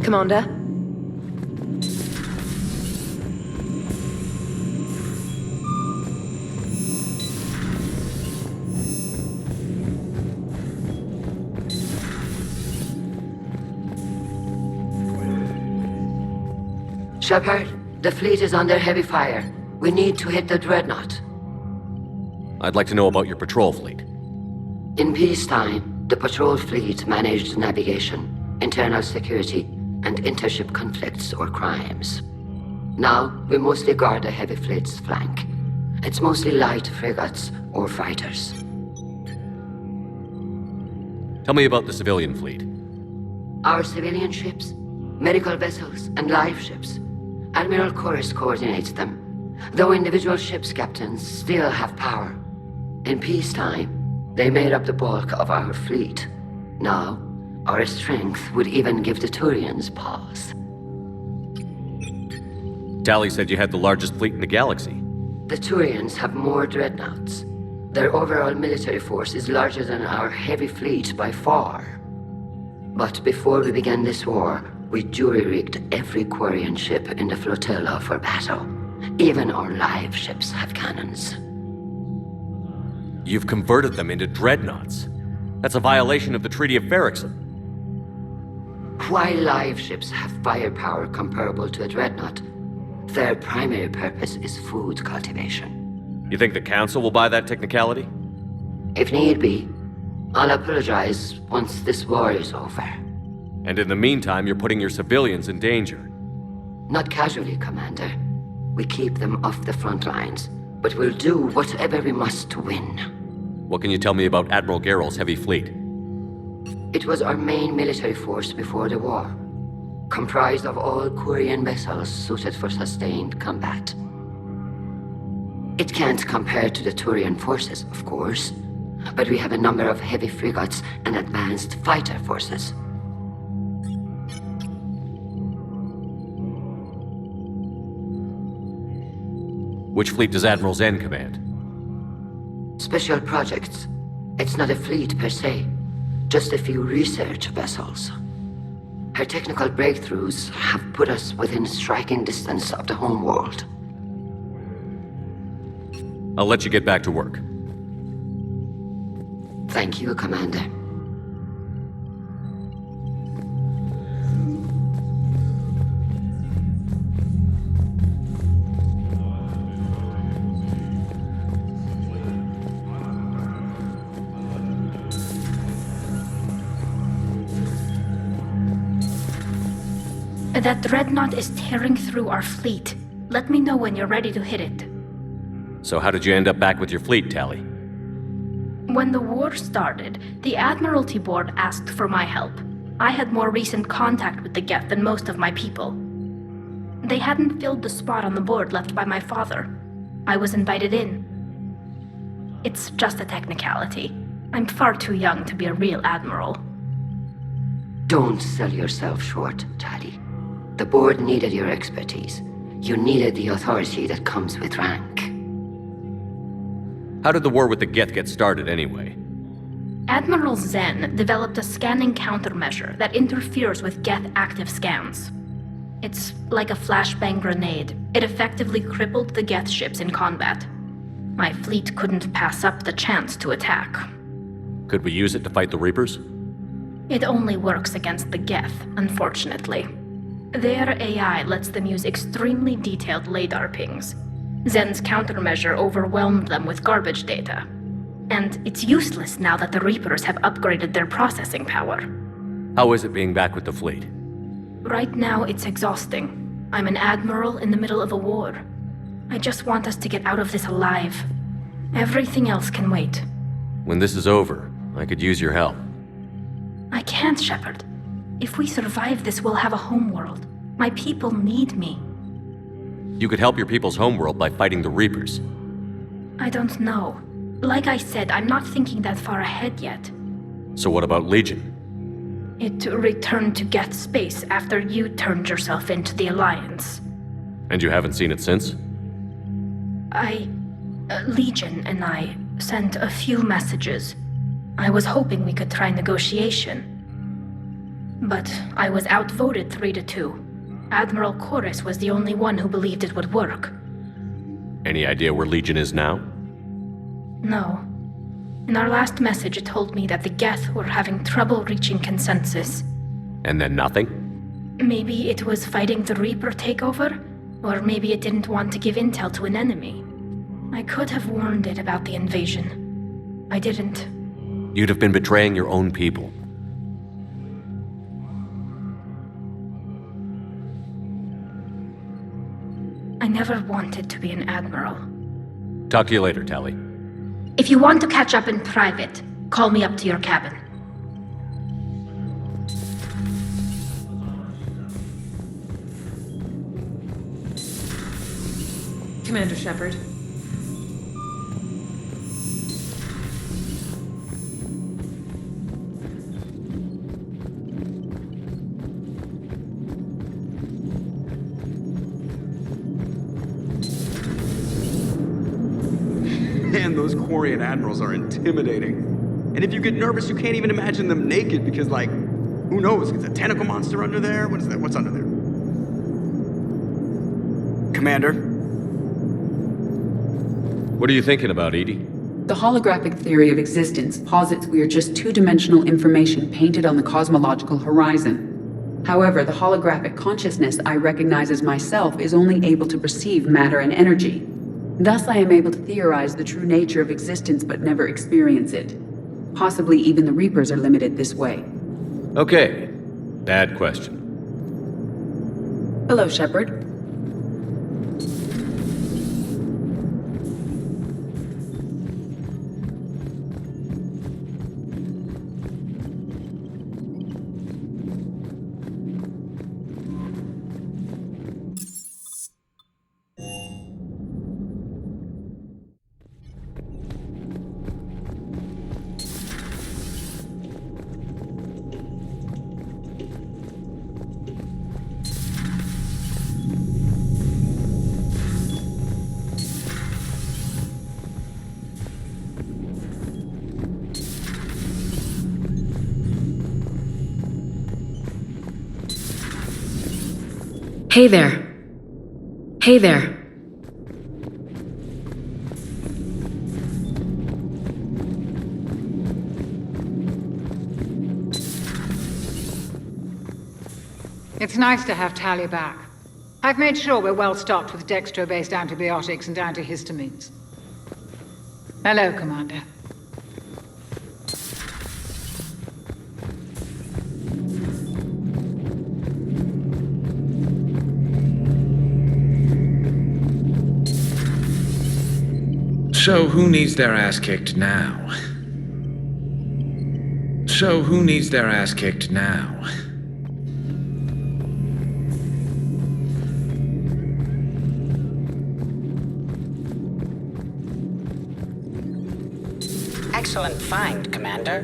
Commander. Shepard, the fleet is under heavy fire. We need to hit the dreadnought. I'd like to know about your patrol fleet. In peacetime, the patrol fleet managed navigation, internal security, and intership conflicts or crimes. Now, we mostly guard the heavy fleet's flank. It's mostly light frigates or fighters. Tell me about the civilian fleet. Our civilian ships, medical vessels, and life ships. Admiral Chorus coordinates them, though individual ships' captains still have power. In peacetime, they made up the bulk of our fleet. Now, our strength would even give the Turians pause. Tali said you had the largest fleet in the galaxy. The Turians have more dreadnoughts. Their overall military force is larger than our heavy fleet by far. But before we began this war, we jury-rigged every quarian ship in the flotilla for battle. Even our live ships have cannons. You've converted them into dreadnoughts. That's a violation of the Treaty of Ferrixon. While live ships have firepower comparable to a dreadnought, their primary purpose is food cultivation. You think the Council will buy that technicality? If need be, I'll apologize once this war is over. And in the meantime, you're putting your civilians in danger. Not casually, Commander. We keep them off the front lines, but we'll do whatever we must to win. What can you tell me about Admiral Geralt's heavy fleet? It was our main military force before the war, comprised of all quarian vessels suited for sustained combat. It can't compare to the Turian forces, of course, but we have a number of heavy frigates and advanced fighter forces. Which fleet does Admiral Zen command? Special projects. It's not a fleet per se, just a few research vessels. Her technical breakthroughs have put us within striking distance of the homeworld. I'll let you get back to work. Thank you, Commander. That dreadnought is tearing through our fleet. Let me know when you're ready to hit it. So how did you end up back with your fleet, Tali? When the war started, the Admiralty Board asked for my help. I had more recent contact with the geth than most of my people. They hadn't filled the spot on the board left by my father. I was invited in. It's just a technicality. I'm far too young to be a real admiral. Don't sell yourself short, Tali. The board needed your expertise. You needed the authority that comes with rank. How did the war with the geth get started, anyway? Admiral Zen developed a scanning countermeasure that interferes with geth active scans. It's like a flashbang grenade. It effectively crippled the geth ships in combat. My fleet couldn't pass up the chance to attack. Could we use it to fight the Reapers? It only works against the geth, unfortunately. Their AI lets them use extremely detailed radar pings. Zen's countermeasure overwhelmed them with garbage data. And it's useless now that the Reapers have upgraded their processing power. How is it being back with the fleet? Right now, it's exhausting. I'm an admiral in the middle of a war. I just want us to get out of this alive. Everything else can wait. When this is over, I could use your help. I can't, Shepard. If we survive this, we'll have a homeworld. My people need me. You could help your people's homeworld by fighting the Reapers. I don't know. Like I said, I'm not thinking that far ahead yet. So what about Legion? It returned to geth space after you turned yourself into the Alliance. And you haven't seen it since? Legion and I sent a few messages. I was hoping we could try negotiation. But I was outvoted 3-2. Admiral Chorus was the only one who believed it would work. Any idea where Legion is now? No. In our last message, it told me that the geth were having trouble reaching consensus. And then nothing? Maybe it was fighting the Reaper takeover, or maybe it didn't want to give intel to an enemy. I could have warned it about the invasion. I didn't. You'd have been betraying your own people. I never wanted to be an admiral. Talk to you later, Tali. If you want to catch up in private, call me up to your cabin. Commander Shepard. Man, those quarian admirals are intimidating. And if you get nervous, you can't even imagine them naked because, like, who knows? Is a tentacle monster under there? What is that? What's under there? Commander? What are you thinking about, Edie? The holographic theory of existence posits we are just two-dimensional information painted on the cosmological horizon. However, the holographic consciousness I recognize as myself is only able to perceive matter and energy. Thus, I am able to theorize the true nature of existence but never experience it. Possibly even the Reapers are limited this way. Okay. Bad question. Hello, Shepard. Hey there. Hey there. It's nice to have Tali back. I've made sure we're well stocked with dextro-based antibiotics and antihistamines. Hello, Commander. So who needs their ass kicked now? So who needs their ass kicked now? Excellent find, Commander.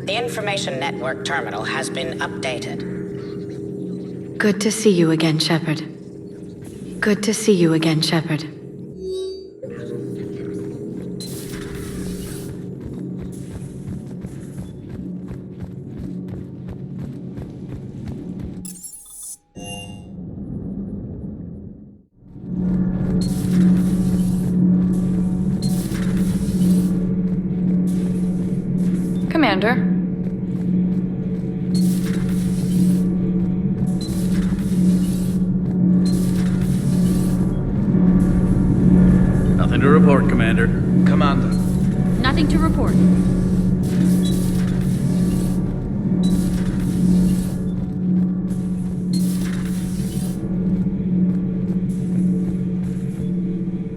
The information network terminal has been updated. Good to see you again, Shepard. Good to see you again, Shepard. Commander? Nothing to report, Commander. Commander. Nothing to report.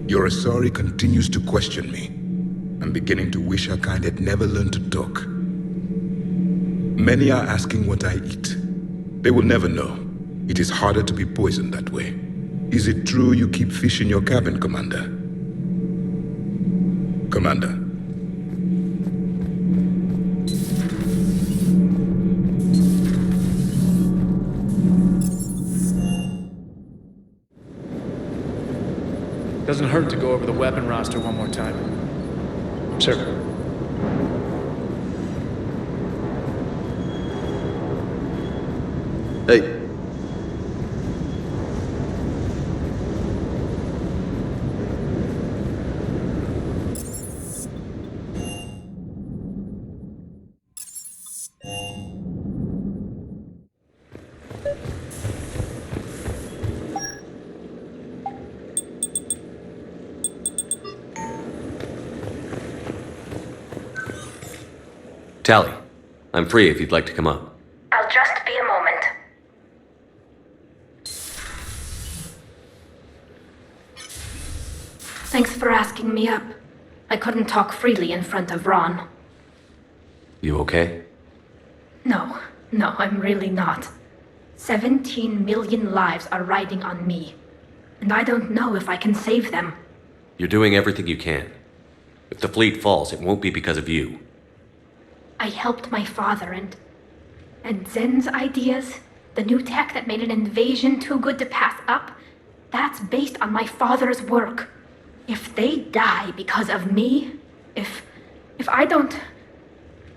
Your Asari continues to question me. I'm beginning to wish her kind had never learned to talk. Many are asking what I eat. They will never know. It is harder to be poisoned that way. Is it true you keep fish in your cabin, Commander? Commander. Doesn't hurt to go over the weapon roster one more time. Sir. Hey. Tali, I'm free if you'd like to come up. I'll just be a moment. Thanks for asking me up. I couldn't talk freely in front of Ron. You okay? No, I'm really not. 17 million lives are riding on me. And I don't know if I can save them. You're doing everything you can. If the fleet falls, it won't be because of you. I helped my father and Zen's ideas, the new tech that made an invasion too good to pass up, that's based on my father's work. If they die because of me, if I don't...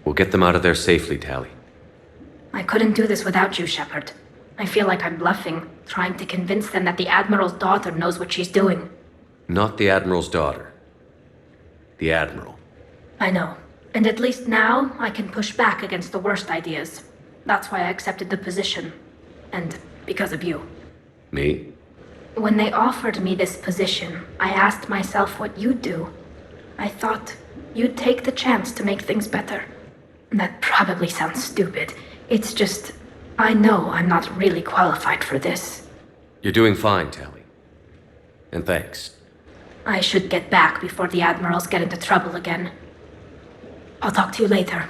We'll get them out of there safely, Tali. I couldn't do this without you, Shepard. I feel like I'm bluffing, trying to convince them that the Admiral's daughter knows what she's doing. Not the Admiral's daughter. The Admiral. I know. And at least now, I can push back against the worst ideas. That's why I accepted the position. And because of you. Me? When they offered me this position, I asked myself what you'd do. I thought you'd take the chance to make things better. That probably sounds stupid. It's just, I know I'm not really qualified for this. You're doing fine, Tali. And thanks. I should get back before the Admirals get into trouble again. I'll talk to you later.